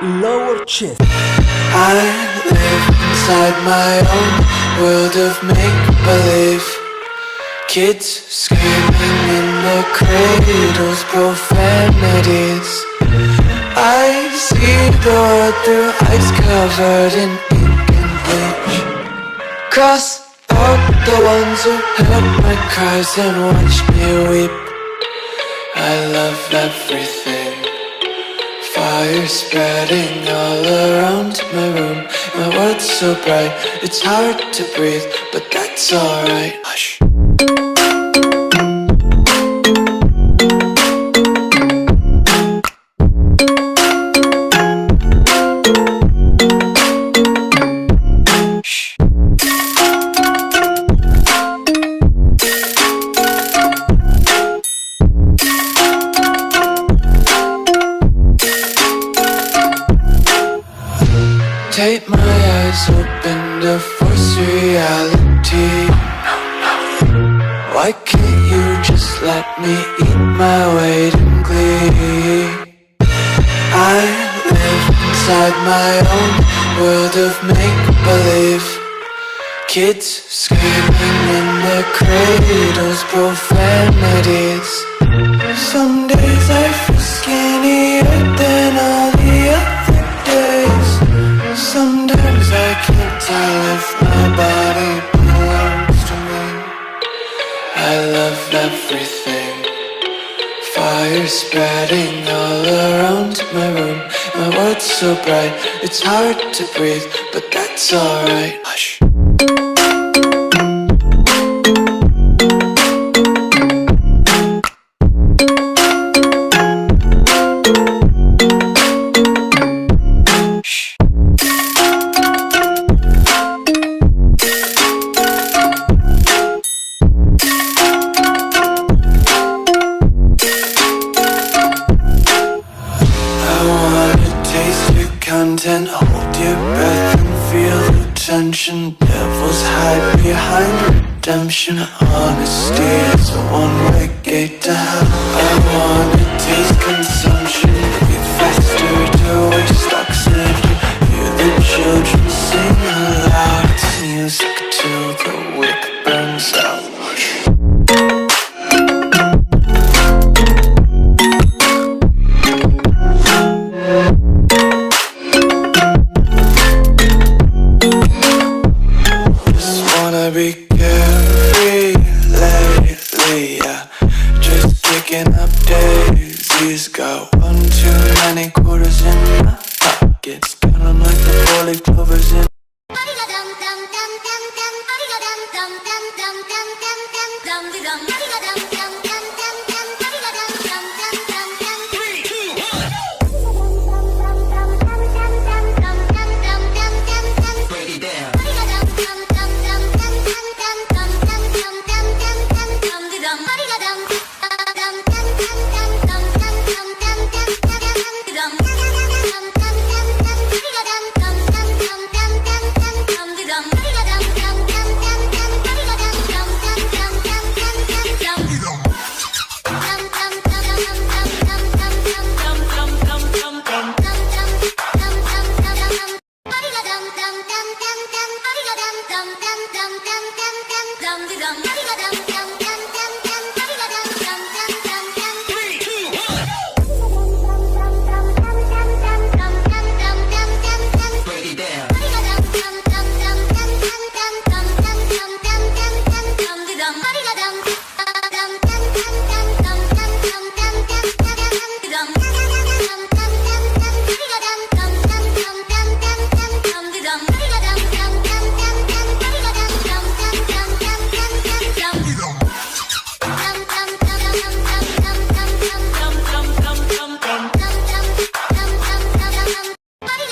lower chest. I live inside my own world of make-believe. Kids screaming in their cradles, profanities. I see the world through ice covered in ink and bleach. Cross out the ones who heard my cries and watched me weep. I love everything. Fire spreading all around my room. My world's so bright, it's hard to breathe, but that's alright. Hush. Take my eyes open to force reality. Why can't you just let me eat my weight in glee? I live inside my own world of make-believe. Kids screaming in their cradles, profanities. Some days I feel skinnier than all the other days. Sometimes I can't tell if my body belongs to me. I love everything. Fire spreading all around my room. My world's so bright, it's hard to breathe, but that's alright. Hush. Content, hold your breath and feel the tension. Devils hide behind redemption. Honesty is a one-way gate to hell. I wanna taste consumption. Breathe faster to waste oxygen. Hear the children sing aloud. It's music till the wick burns out. Be carefree lately, yeah. Just kicking up daisies. Got one too many quarters in my pockets. Count 'em like the four-leaf clovers in.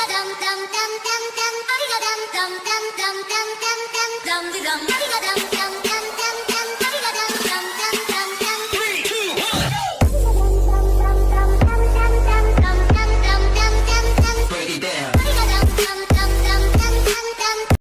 dum dum dum dum dum dum dum dum dum dum dum